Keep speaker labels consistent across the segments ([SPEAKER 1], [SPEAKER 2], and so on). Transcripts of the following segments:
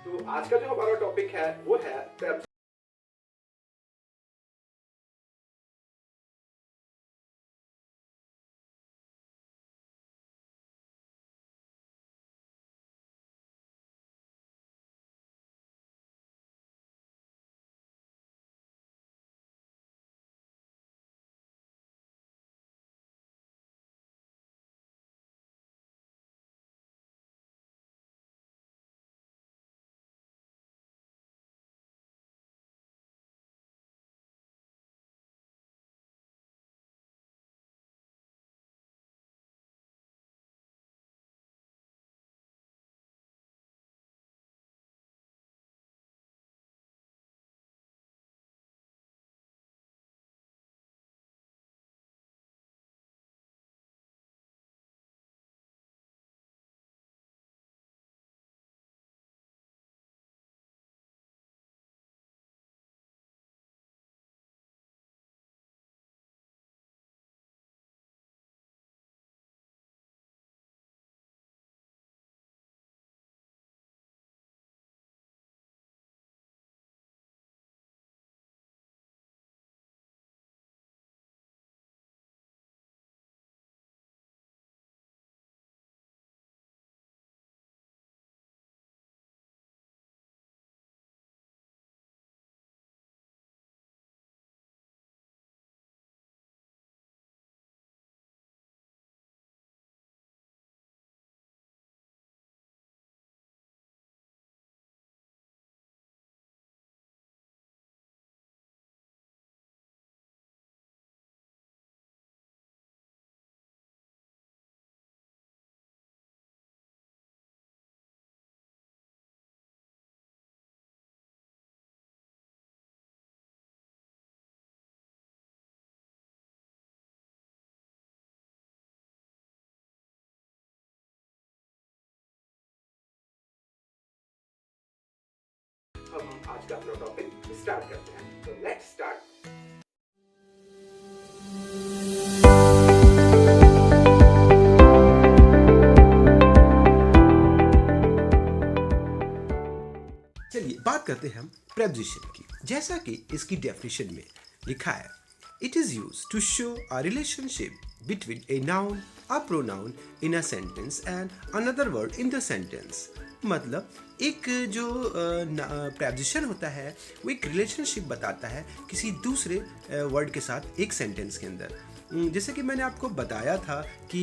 [SPEAKER 1] तो आज का जो हमारा टॉपिक है वो है preposition। हम आज का अपना टॉपिक स्टार्ट करते हैं, तो लेट्स स्टार्ट।
[SPEAKER 2] चलिए बात करते हैं हम प्रेपोजिशन की। जैसा कि इसकी डेफिनेशन में लिखा है, it is use to show a relationship between a noun a pronoun in a sentence and another word in the sentence. मतलब एक जो प्रेपोजिशन होता है वो एक रिलेशनशिप बताता है किसी दूसरे वर्ड के साथ एक सेंटेंस के अंदर। जैसे कि मैंने आपको बताया था कि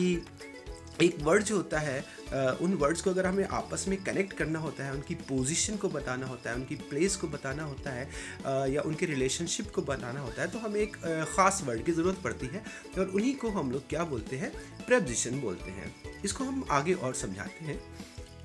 [SPEAKER 2] एक वर्ड जो होता है, उन वर्ड्स को अगर हमें आपस में कनेक्ट करना होता है, उनकी पोजीशन को बताना होता है, उनकी प्लेस को बताना होता है, या उनके रिलेशनशिप को बताना होता है, तो हमें एक ख़ास वर्ड की ज़रूरत पड़ती है और उन्हीं को हम लोग क्या बोलते हैं, प्रेपोजिशन बोलते हैं। इसको हम आगे और समझाते हैं।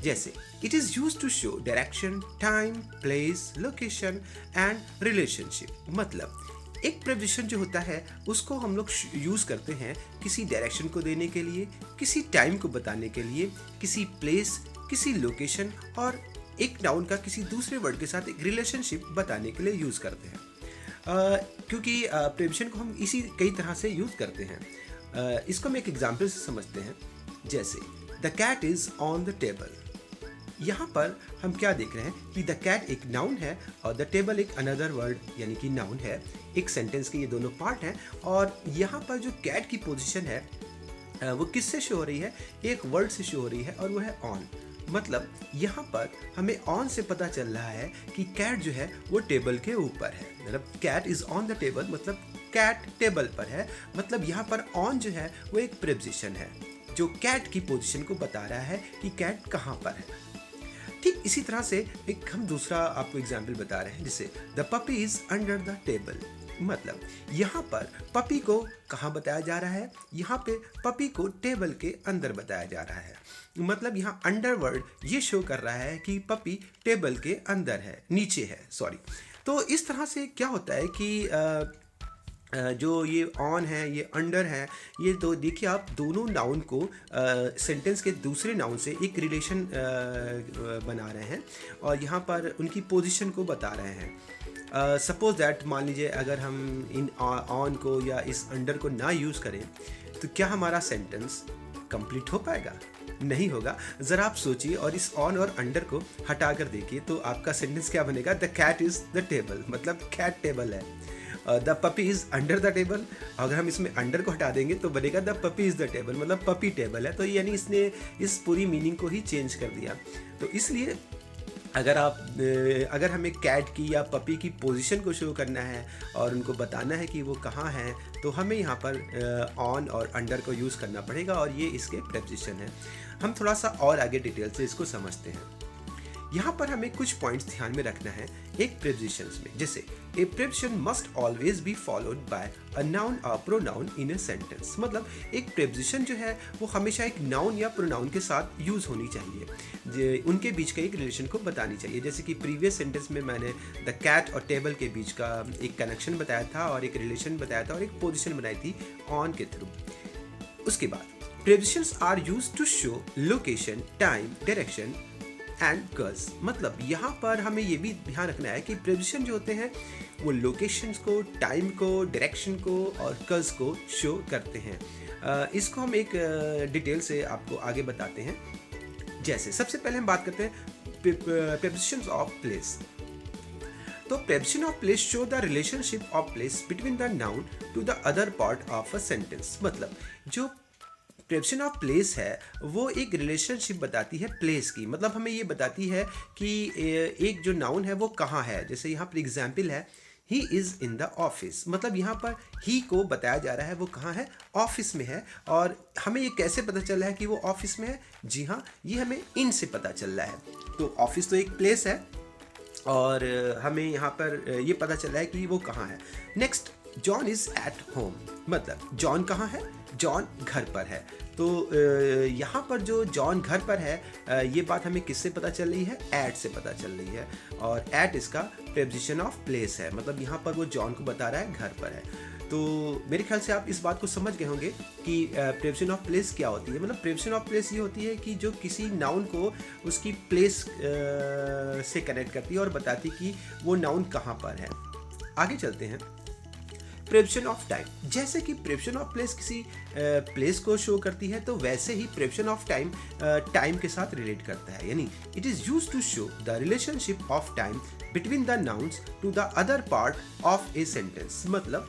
[SPEAKER 2] जैसे it is use to show direction, time, place, location and relationship. मतलब एक प्रेपोजिशन जो होता है उसको हम लोग यूज़ करते हैं किसी डायरेक्शन को देने के लिए, किसी टाइम को बताने के लिए, किसी प्लेस, किसी लोकेशन और एक नाउन का किसी दूसरे वर्ड के साथ एक रिलेशनशिप बताने के लिए यूज़ करते हैं। क्योंकि प्रेपोजिशन को हम इसी कई तरह से यूज़ करते हैं। इसको हम एक एग्जाम्पल से समझते हैं। जैसे the cat is on the table. यहाँ पर हम क्या देख रहे हैं कि द कैट एक नाउन है और द टेबल एक अनदर वर्ड यानी कि नाउन है। एक सेंटेंस के ये दोनों पार्ट हैं और यहाँ पर जो कैट की पोजीशन है वो किससे शो हो रही है, एक वर्ड से शो हो रही है और वो है ऑन। मतलब यहाँ पर हमें ऑन से पता चल रहा है कि कैट जो है वो टेबल के ऊपर है। मतलब cat is on the table, मतलब कैट टेबल पर है। मतलब यहाँ पर ऑन जो है वो एक प्रेपोजिशन है जो कैट की पोजीशन को बता रहा है कि कैट कहाँ पर है। ठीक इसी तरह से एक हम दूसरा आपको एग्जाम्पल बता रहे हैं, जैसे the puppy is under the table. मतलब यहाँ पर पपी को कहाँ बताया जा रहा है, यहाँ पे पपी को टेबल के अंदर बताया जा रहा है। मतलब यहाँ अंडर वर्ड ये शो कर रहा है कि पपी टेबल के अंदर है, नीचे है, सॉरी। तो इस तरह से क्या होता है कि जो ये ऑन है, ये अंडर है, ये दो देखिए आप दोनों नाउन को सेंटेंस के दूसरे नाउन से एक रिलेशन बना रहे हैं और यहाँ पर उनकी पोजीशन को बता रहे हैं। सपोज दैट मान लीजिए अगर हम इन ऑन को या इस अंडर को ना यूज़ करें तो क्या हमारा सेंटेंस कंप्लीट हो पाएगा? नहीं होगा। ज़रा आप सोचिए और इस ऑन और अंडर को हटा कर देखिए तो आपका सेंटेंस क्या बनेगा? The cat is the table, मतलब कैट टेबल है। The puppy is under the table, अगर हम इसमें अंडर को हटा देंगे तो बनेगा the puppy is the table, मतलब पपी टेबल है। तो यानी इसने इस पूरी मीनिंग को ही चेंज कर दिया। तो इसलिए अगर हमें कैट की या पपी की पोजीशन को शो करना है और उनको बताना है कि वो कहाँ हैं, तो हमें यहाँ पर ऑन और अंडर को यूज़ करना पड़ेगा और ये इसके प्रेपोजिशन है। हम थोड़ा सा और आगे डिटेल से इसको समझते हैं। यहाँ पर हमें कुछ पॉइंट्स ध्यान में रखना है एक प्रेपोजिशंस में, जैसे a preposition must always be followed by a noun और प्रोनाउन इन अ सेंटेंस। मतलब एक प्रेपोजिशन जो है वो हमेशा एक नाउन या प्रोनाउन के साथ यूज़ होनी चाहिए, उनके बीच का एक रिलेशन को बतानी चाहिए। जैसे कि प्रीवियस सेंटेंस में मैंने द कैट और टेबल के बीच का एक कनेक्शन बताया था और एक रिलेशन बताया था और एक पोजिशन बनाई थी ऑन के थ्रू। उसके बाद prepositions are used to show location, time, direction and cause. मतलब यहाँ पर हमें ये भी ध्यान रखना है कि प्रेपोजिशन जो होते हैं वो लोकेशंस को, टाइम को, डायरेक्शन को और कर्स को शो करते हैं। इसको हम एक डिटेल से आपको आगे बताते हैं। जैसे सबसे पहले हम बात करते हैं प्रेपोजिशंस ऑफ प्लेस। तो preposition of place show the relationship of place between the noun to the other part of a sentence. मतलब जो प्रेपोजिशन ऑफ प्लेस है वो एक रिलेशनशिप बताती है प्लेस की, मतलब हमें ये बताती है कि एक जो नाउन है वो कहाँ है। जैसे यहाँ पर एग्जाम्पल है he is in the office, मतलब यहाँ पर ही को बताया जा रहा है वो कहाँ है? ऑफिस में है। और हमें ये कैसे पता चल रहा है कि वो ऑफिस में है? जी हाँ, ये हमें इन से पता चल रहा है। तो ऑफिस तो एक प्लेस है और हमें यहाँ पर ये पता चल रहा है कि वो कहाँ है। Next, John is at home, मतलब जॉन कहाँ है? जॉन घर पर है। तो यहाँ पर जो जॉन घर पर है ये बात हमें किससे पता चल रही है? एट से पता चल रही है और एट इसका प्रेपोजिशन ऑफ प्लेस है, मतलब यहाँ पर वो जॉन को बता रहा है घर पर है। तो मेरे ख्याल से आप इस बात को समझ गए होंगे कि प्रेपोजिशन ऑफ प्लेस क्या होती है। मतलब प्रेपोजिशन ऑफ प्लेस ये होती है कि जो किसी नाउन को उसकी प्लेस से कनेक्ट करती है और बताती कि वो नाउन कहाँ पर है। आगे चलते हैं। प्रेपोजिशन ऑफ टाइम, जैसे कि प्रेपोजिशन ऑफ प्लेस किसी प्लेस को शो करती है तो वैसे ही प्रेपोजिशन ऑफ टाइम टाइम के साथ रिलेट करता है। यानी it is used to show the relationship of time between the nouns to the other part of a sentence. मतलब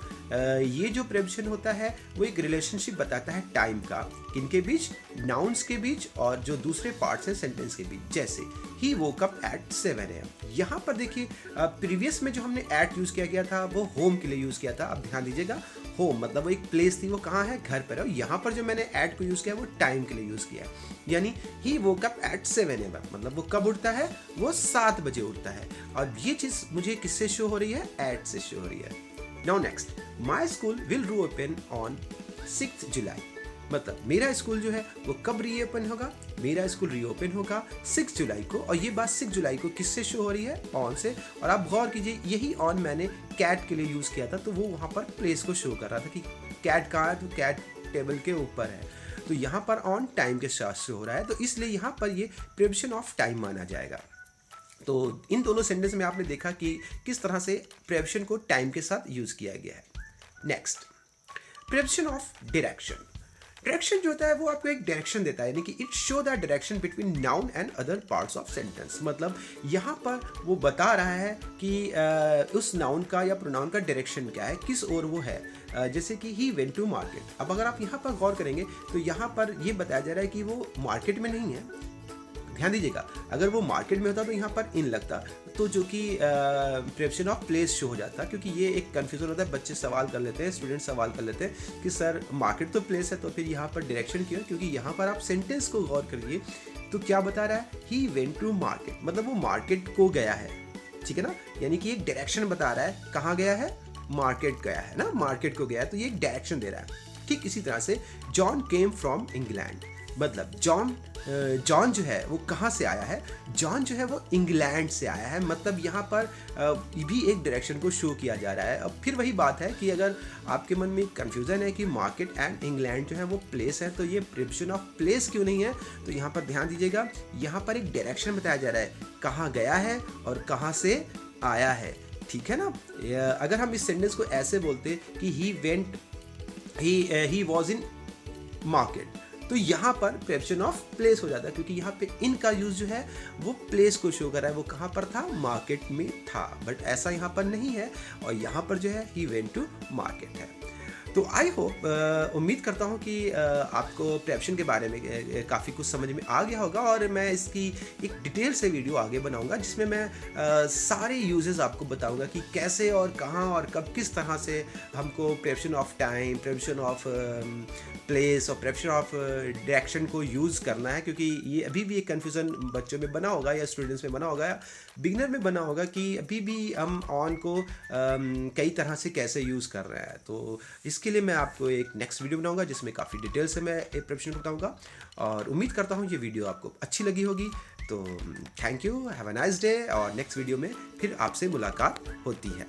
[SPEAKER 2] ये जो प्रेपोजिशन होता है वो एक रिलेशनशिप बताता है टाइम का, किनके बीच? नाउन्स के बीच और जो दूसरे पार्ट्स हैं सेंटेंस के बीच। जैसे ही वोक अप एट 7 AM। यहाँ पर देखिए प्रीवियस में जो हमने एट यूज़ किया गया था वो होम के लिए यूज़ किया था। अब ध्यान दीजिएगा, होम मतलब वो एक प्लेस थी, वो कहाँ है? घर पर है। और यहाँ पर जो मैंने एट को यूज़ किया वो टाइम के लिए यूज़ किया है। यानी ही वोक अप एट 7 AM, मतलब वो कब उठता है? वो 7 बजे उठता है। और ये चीज़ मुझे किससे शो हो रही है? एट से शो हो रही है। Now next, my school will reopen on 6 जुलाई। मतलब मेरा स्कूल जो है वो कब रीओपन होगा? मेरा स्कूल रीओपन होगा 6 जुलाई को। और ये बात 6 जुलाई को किससे शो हो रही है? ऑन से। और आप गौर कीजिए यही ऑन मैंने कैट के लिए यूज़ किया था, तो वो वहाँ पर प्लेस को शो कर रहा था कि कैट कहाँ है? तो कैट टेबल के ऊपर है। तो यहाँ पर ऑन टाइम के साथ शो हो रहा है, तो इसलिए यहाँ पर ये प्रेपोजिशन ऑफ टाइम माना जाएगा। तो इन दोनों सेंटेंस में आपने देखा कि किस तरह से प्रेपोजिशन को टाइम के साथ यूज़ किया गया है। Next, preposition of direction. Direction जो होता है वो आपको एक डायरेक्शन देता है, यानी कि it show the direction between noun and other parts of sentence. मतलब यहाँ पर वो बता रहा है कि उस नाउन का या प्रोनाउन का डायरेक्शन क्या है, किस ओर वो है। जैसे कि ही वेंट टू मार्केट। अब अगर आप यहाँ पर गौर करेंगे तो यहाँ पर ये बताया जा रहा है कि वो मार्केट में नहीं है। ध्यान दीजिएगा, अगर वो मार्केट में होता तो यहाँ पर इन लगता, तो जो कि प्रेपोजिशन ऑफ प्लेस शो हो जाता। क्योंकि ये एक कन्फ्यूजन होता है, बच्चे सवाल कर लेते हैं, स्टूडेंट सवाल कर लेते हैं कि सर मार्केट तो प्लेस है तो फिर यहाँ पर डायरेक्शन क्यों? क्योंकि यहाँ पर आप सेंटेंस को गौर करिए तो क्या बता रहा है? ही वेंट टू मार्केट, मतलब वो मार्केट को गया है। ठीक है ना, यानी कि एक डायरेक्शन बता रहा है, कहाँ गया है? मार्केट गया है ना, मार्केट को गया है, तो ये एक डायरेक्शन दे रहा है। ठीक इसी तरह से जॉन केम फ्रॉम इंग्लैंड, मतलब जॉन जो है वो कहाँ से आया है? जॉन जो है वो इंग्लैंड से आया है। मतलब यहाँ पर भी एक डायरेक्शन को शो किया जा रहा है। अब फिर वही बात है कि अगर आपके मन में कंफ्यूजन है कि मार्केट एंड इंग्लैंड जो है वो प्लेस है, तो ये प्रेपोजिशन ऑफ प्लेस क्यों नहीं है? तो यहाँ पर ध्यान दीजिएगा, यहाँ पर एक डायरेक्शन बताया जा रहा है, कहाँ गया है और कहाँ से आया है। ठीक है ना। अगर हम इस सेंटेंस को ऐसे बोलते कि ही वॉज इन मार्केट, तो यहाँ पर प्रेपोजिशन ऑफ प्लेस हो जाता है, क्योंकि यहाँ पे इन का यूज जो है वो प्लेस को शो कर रहा है। वो कहाँ पर था? मार्केट में था, बट ऐसा यहाँ पर नहीं है। और यहाँ पर जो है ही वेंट टू मार्केट है। तो आई होप, उम्मीद करता हूँ कि आपको प्रेपोजिशन के बारे में काफ़ी कुछ समझ में आ गया होगा, और मैं इसकी एक डिटेल से वीडियो आगे बनाऊंगा जिसमें मैं सारे यूजेस आपको बताऊंगा कि कैसे और कहाँ और कब किस तरह से हमको preposition of time, preposition of place और प्रेपोजिशन ऑफ डायरेक्शन को यूज़ करना है। क्योंकि ये अभी भी एक कन्फ्यूज़न बच्चों में बना होगा या स्टूडेंट्स में बना होगा या बिगनर में बना होगा कि अभी भी हम ऑन को कई तरह से कैसे यूज़ कर रहे हैं। तो इसके लिए मैं आपको एक नेक्स्ट वीडियो बनाऊंगा जिसमें काफ़ी डिटेल से मैं एक प्रेपोजिशन बताऊंगा, और उम्मीद करता हूँ ये वीडियो आपको अच्छी लगी होगी। तो thank you, have a nice day, और नेक्स्ट वीडियो में फिर आपसे मुलाकात होती है।